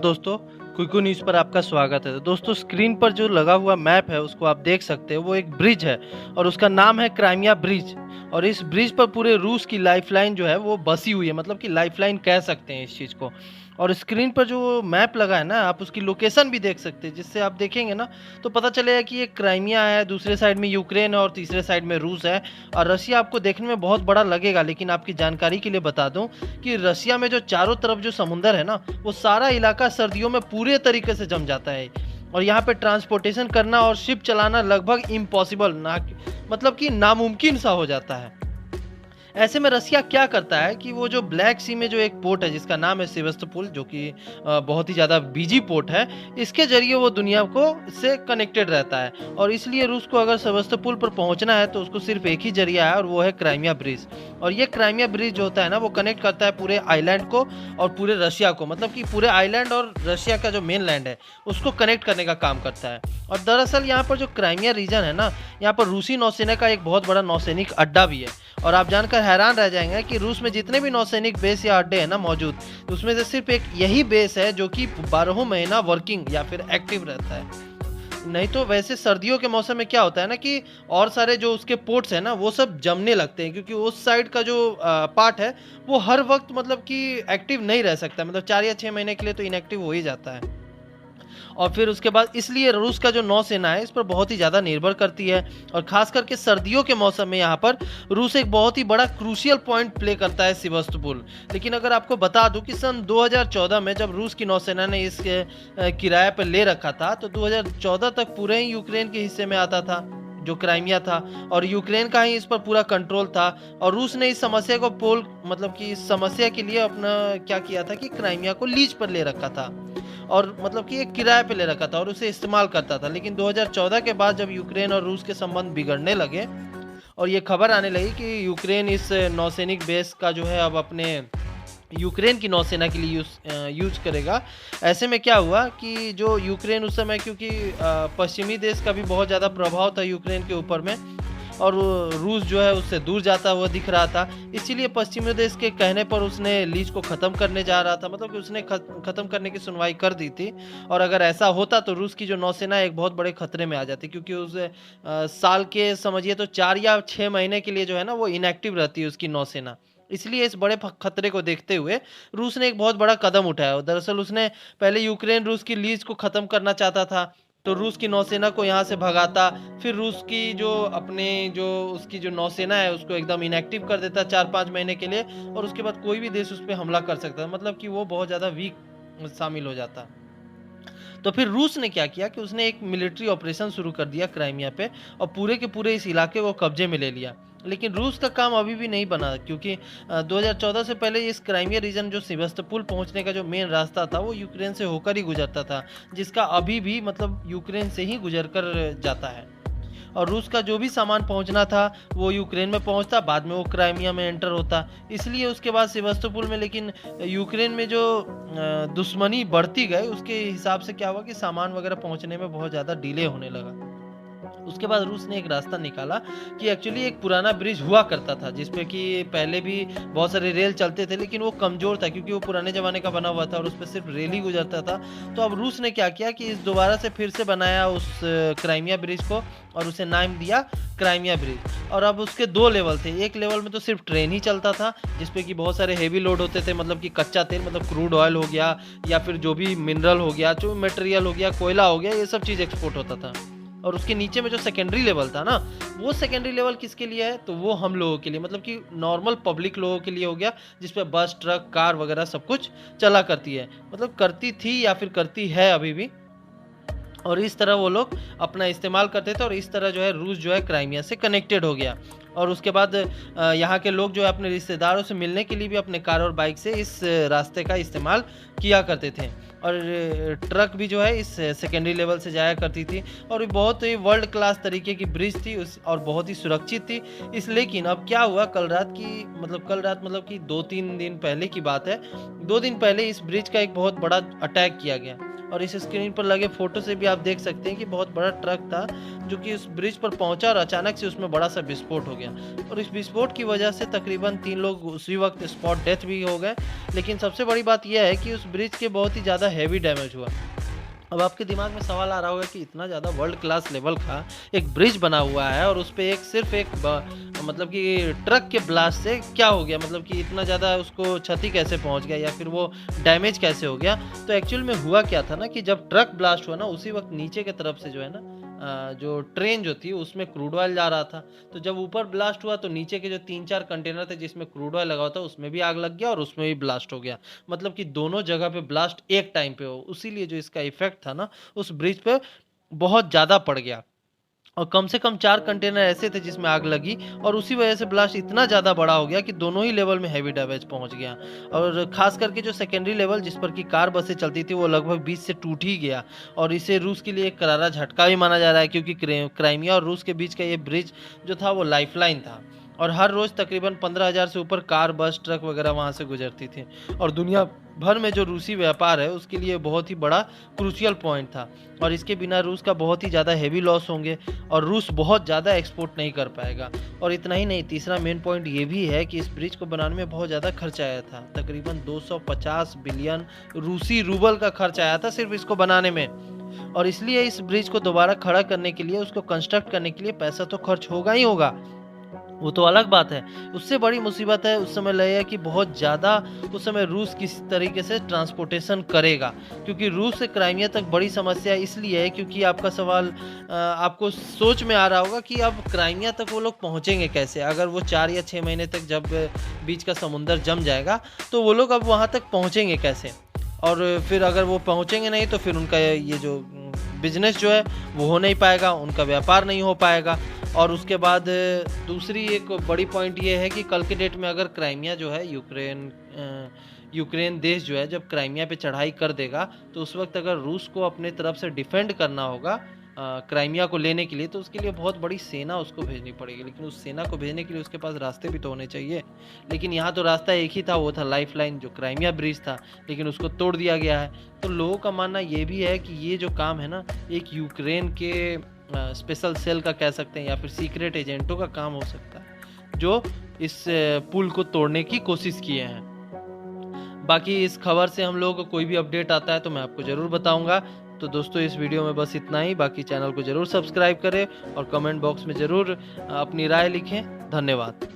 दोस्तों, क्विकू न्यूज़ पर आपका स्वागत है। तो दोस्तों, स्क्रीन पर जो लगा हुआ मैप है उसको आप देख सकते हो। वो एक ब्रिज है और उसका नाम है क्राइमिया ब्रिज। और इस ब्रिज पर पूरे रूस की लाइफलाइन जो है वो बसी हुई है, मतलब कि लाइफलाइन कह सकते हैं इस चीज़ को। और स्क्रीन पर जो मैप लगा है ना, आप उसकी लोकेशन भी देख सकते हैं, जिससे आप देखेंगे ना तो पता चलेगा कि ये क्राइमिया है, दूसरे साइड में यूक्रेन है और तीसरे साइड में रूस है। और रशिया आपको देखने में बहुत बड़ा लगेगा, लेकिन आपकी जानकारी के लिए बता दूं कि रशिया में जो चारों तरफ जो समुंदर है ना, वो सारा इलाका सर्दियों में पूरे तरीके से जम जाता है। और यहाँ पे ट्रांसपोर्टेशन करना और शिप चलाना लगभग इम्पॉसिबल, ना मतलब कि नामुमकिन सा हो जाता है। ऐसे में रसिया क्या करता है कि वो जो ब्लैक सी में जो एक पोर्ट है जिसका नाम है सेवस्तोपोल, जो कि बहुत ही ज़्यादा बिजी पोर्ट है, इसके जरिए वो दुनिया को से कनेक्टेड रहता है। और इसलिए रूस को अगर सेवस्तोपोल पर पहुंचना है तो उसको सिर्फ एक ही जरिया है, और वो है क्राइमिया ब्रिज। और ये क्राइमिया ब्रिज जो होता है ना, वो कनेक्ट करता है पूरे आइलैंड को और पूरे रशिया को, मतलब कि पूरे आइलैंड और रशिया का जो मेन लैंड है उसको कनेक्ट करने का काम करता है। और दरअसल यहाँ पर जो क्राइमिया रीजन है ना, यहाँ पर रूसी नौसेना का एक बहुत बड़ा नौसैनिक अड्डा भी है। और आप जानकर हैरान रह जाएंगे कि रूस में जितने भी नौसैनिक बेस या अड्डे हैं ना मौजूद, उसमें से सिर्फ एक यही बेस है जो कि 12 महीना वर्किंग या फिर एक्टिव रहता है। नहीं तो वैसे सर्दियों के मौसम में क्या होता है ना कि और सारे जो उसके पोर्ट्स हैं ना वो सब जमने लगते हैं, क्योंकि उस साइड का जो पार्ट है वो हर वक्त मतलब कि एक्टिव नहीं रह सकता, मतलब 4 या 6 महीने के लिए तो इनएक्टिव हो ही जाता है। और फिर उसके बाद इसलिए रूस का जो नौसेना है इस पर बहुत ही ज़्यादा निर्भर करती है। और खास करके सर्दियों के मौसम में यहाँ पर रूस एक बहुत ही बड़ा क्रूशियल पॉइंट प्ले करता है सेवस्तोपोल। लेकिन अगर आपको बता दूं कि सन 2014 में जब रूस की नौसेना ने इस किराए पर ले रखा था, तो 2014 तक पूरे ही यूक्रेन के हिस्से में आता था जो क्राइमिया था, और यूक्रेन का ही इस पर पूरा कंट्रोल था। और रूस ने इस समस्या को मतलब कि इस समस्या के लिए अपना क्या किया था कि क्राइमिया को लीज पर ले रखा था, और मतलब कि एक किराए पे ले रखा था और उसे इस्तेमाल करता था। लेकिन 2014 के बाद जब यूक्रेन और रूस के संबंध बिगड़ने लगे और ये खबर आने लगी कि यूक्रेन इस नौसैनिक बेस का जो है अब अपने यूक्रेन की नौसेना के लिए यूज करेगा। ऐसे में क्या हुआ कि जो यूक्रेन उस समय, क्योंकि पश्चिमी देश का भी बहुत ज़्यादा प्रभाव था यूक्रेन के ऊपर में, और रूस जो है उससे दूर जाता हुआ दिख रहा था, इसीलिए पश्चिमी देश के कहने पर उसने लीज को ख़त्म करने जा रहा था, मतलब कि उसने ख़त्म करने की सुनवाई कर दी थी। और अगर ऐसा होता तो रूस की जो नौसेना एक बहुत बड़े खतरे में आ जाती, क्योंकि उस साल के समझिए तो 4 या 6 महीने के लिए जो है ना वो इनएक्टिव रहती है उसकी नौसेना। इसलिए इस बड़े खतरे को देखते हुए रूस ने एक बहुत बड़ा कदम उठाया। दरअसल उसने पहले यूक्रेन रूस की लीज को ख़त्म करना चाहता था, तो रूस की नौसेना को यहाँ से भगाता, फिर रूस की जो अपने जो उसकी जो नौसेना है उसको एकदम इनएक्टिव कर देता 4-5 महीने के लिए, और उसके बाद कोई भी देश उस पर हमला कर सकता है, मतलब कि वो बहुत ज़्यादा वीक शामिल हो जाता। तो फिर रूस ने क्या किया कि उसने एक मिलिट्री ऑपरेशन शुरू कर दिया क्राइमिया पे, और पूरे के पूरे इस इलाके को कब्जे में ले लिया। लेकिन रूस का काम अभी भी नहीं बना, क्योंकि 2014 से पहले इस क्राइमिया रीजन जो सेवस्तोपोल पहुंचने का जो मेन रास्ता था वो यूक्रेन से होकर ही गुजरता था, जिसका अभी भी मतलब यूक्रेन से ही गुजर कर जाता है। और रूस का जो भी सामान पहुंचना था वो यूक्रेन में पहुंचता, बाद में वो क्राइमिया में एंटर होता। इसलिए उसके बाद सेवस्तोपोल में, लेकिन यूक्रेन में जो दुश्मनी बढ़ती गई उसके हिसाब से क्या हुआ कि सामान वगैरह पहुंचने में बहुत ज़्यादा डिले होने लगा। उसके बाद रूस ने एक रास्ता निकाला कि एक्चुअली एक पुराना ब्रिज हुआ करता था जिसपे कि पहले भी बहुत सारे रेल चलते थे, लेकिन वो कमज़ोर था क्योंकि वो पुराने ज़माने का बना हुआ था और उस पे सिर्फ रेल ही गुजरता था। तो अब रूस ने क्या किया कि इस दोबारा से फिर से बनाया उस क्राइमिया ब्रिज को, और उसे नाम दिया क्राइमिया ब्रिज। और अब उसके 2 लेवल थे। एक लेवल में तो सिर्फ ट्रेन ही चलता था जिसपे कि बहुत सारे हेवी लोड होते थे, मतलब कि कच्चा तेल, मतलब क्रूड ऑयल हो गया या फिर जो भी मिनरल हो गया, जो मटेरियल हो गया, कोयला हो गया, ये सब चीज़ एक्सपोर्ट होता था। और उसके नीचे में जो सेकेंडरी लेवल था ना, वो सेकेंडरी लेवल किसके लिए है, तो वो हम लोगों के लिए, मतलब कि नॉर्मल पब्लिक लोगों के लिए हो गया, जिसपे बस, ट्रक, कार वगैरह सब कुछ चला करती है, मतलब करती थी या फिर करती है अभी भी। और इस तरह वो लोग अपना इस्तेमाल करते थे, और इस तरह जो है रूस जो है क्राइमिया से कनेक्टेड हो गया। और उसके बाद यहाँ के लोग जो है अपने रिश्तेदारों से मिलने के लिए भी अपने कार और बाइक से इस रास्ते का इस्तेमाल किया करते थे। और ट्रक भी जो है इस सेकेंडरी लेवल से जाया करती थी, और ये बहुत ही वर्ल्ड क्लास तरीके की ब्रिज थी उस, और बहुत ही सुरक्षित थी। लेकिन अब क्या हुआ, कल रात मतलब कि 2-3 दिन पहले की बात है, 2 दिन पहले इस ब्रिज का एक बहुत बड़ा अटैक किया गया। और इस स्क्रीन पर लगे फोटो से भी आप देख सकते हैं कि बहुत बड़ा ट्रक था जो कि उस ब्रिज पर पहुंचा और अचानक से उसमें बड़ा सा विस्फोट हो गया और इस विस्फोट की वजह से तकरीबन 3 लोग उसी वक्त स्पॉट डेथ भी हो गए। लेकिन सबसे बड़ी बात यह है कि उस ब्रिज के बहुत ही ज़्यादा हैवी डैमेज हुआ। अब आपके दिमाग में सवाल आ रहा होगा कि इतना ज़्यादा वर्ल्ड क्लास लेवल का एक ब्रिज बना हुआ है और उस पे सिर्फ मतलब कि ट्रक के ब्लास्ट से क्या हो गया, मतलब कि इतना ज़्यादा उसको क्षति कैसे पहुंच गया या फिर वो डैमेज कैसे हो गया। तो एक्चुअल में हुआ क्या था ना कि जब ट्रक ब्लास्ट हुआ ना उसी वक्त नीचे की तरफ से जो है ना जो ट्रेन जो थी उसमें क्रूड ऑयल जा रहा था। तो जब ऊपर ब्लास्ट हुआ तो नीचे के जो 3-4 कंटेनर थे जिसमें क्रूड ऑयल लगा हुआ था उसमें भी आग लग गया और उसमें भी ब्लास्ट हो गया। मतलब कि दोनों जगह पे ब्लास्ट एक टाइम पे हो, इसीलिए जो इसका इफ़ेक्ट था ना उस ब्रिज पे बहुत ज़्यादा पड़ गया। और कम से कम 4 कंटेनर ऐसे थे जिसमें आग लगी और उसी वजह से ब्लास्ट इतना ज़्यादा बड़ा हो गया कि दोनों ही लेवल में हेवी डैमेज पहुंच गया। और ख़ास करके जो सेकेंडरी लेवल जिस पर कि कार बसें चलती थी वो लगभग बीच से टूट ही गया और इसे रूस के लिए एक करारा झटका भी माना जा रहा है क्योंकि क्राइमिया और रूस के बीच का ये ब्रिज जो था वो लाइफलाइन था और हर रोज़ तकरीबन 15,000 से ऊपर कार, बस, ट्रक वगैरह वहाँ से गुजरती थी और दुनिया भर में जो रूसी व्यापार है उसके लिए बहुत ही बड़ा क्रूशियल पॉइंट था और इसके बिना रूस का बहुत ही ज़्यादा हेवी लॉस होंगे और रूस बहुत ज़्यादा एक्सपोर्ट नहीं कर पाएगा। और इतना ही नहीं, तीसरा मेन पॉइंट ये भी है कि इस ब्रिज को बनाने में बहुत ज़्यादा खर्च आया था। तकरीबन 250 बिलियन रूसी रूबल का खर्च आया था सिर्फ इसको बनाने में और इसलिए इस ब्रिज को दोबारा खड़ा करने के लिए, उसको कंस्ट्रक्ट करने के लिए पैसा तो खर्च होगा ही होगा, वो तो अलग बात है। उससे बड़ी मुसीबत है उस समय लगेगा कि बहुत ज़्यादा उस समय रूस किस तरीके से ट्रांसपोर्टेशन करेगा, क्योंकि रूस से क्राइमिया तक बड़ी समस्या इसलिए है क्योंकि आपका सवाल आपको सोच में आ रहा होगा कि अब क्राइमिया तक वो लोग पहुँचेंगे कैसे? अगर वो 4 या 6 महीने तक जब बीच का समुंदर जम जाएगा तो वो लोग अब वहाँ तक पहुँचेंगे कैसे? और फिर अगर वो पहुँचेंगे नहीं तो फिर उनका ये जो बिज़नेस जो है वो हो नहीं पाएगा, उनका व्यापार नहीं हो पाएगा। और उसके बाद दूसरी एक बड़ी पॉइंट ये है कि कल के डेट में अगर क्राइमिया जो है यूक्रेन देश जो है जब क्राइमिया पे चढ़ाई कर देगा तो उस वक्त अगर रूस को अपने तरफ से डिफेंड करना होगा क्राइमिया को लेने के लिए तो उसके लिए बहुत बड़ी सेना उसको भेजनी पड़ेगी। लेकिन उस सेना को भेजने के लिए उसके पास रास्ते भी तो होने चाहिए। लेकिन यहाँ तो रास्ता एक ही था, वो था लाइफलाइन जो क्राइमिया ब्रिज था, लेकिन उसको तोड़ दिया गया है। तो लोगों का मानना ये भी है कि ये जो काम है ना एक यूक्रेन के स्पेशल सेल का कह सकते हैं या फिर सीक्रेट एजेंटों का काम हो सकता है जो इस पुल को तोड़ने की कोशिश किए हैं। बाकी इस खबर से हम लोगों को कोई भी अपडेट आता है तो मैं आपको ज़रूर बताऊंगा। तो दोस्तों इस वीडियो में बस इतना ही। बाकी चैनल को ज़रूर सब्सक्राइब करें और कमेंट बॉक्स में ज़रूर अपनी राय लिखें। धन्यवाद।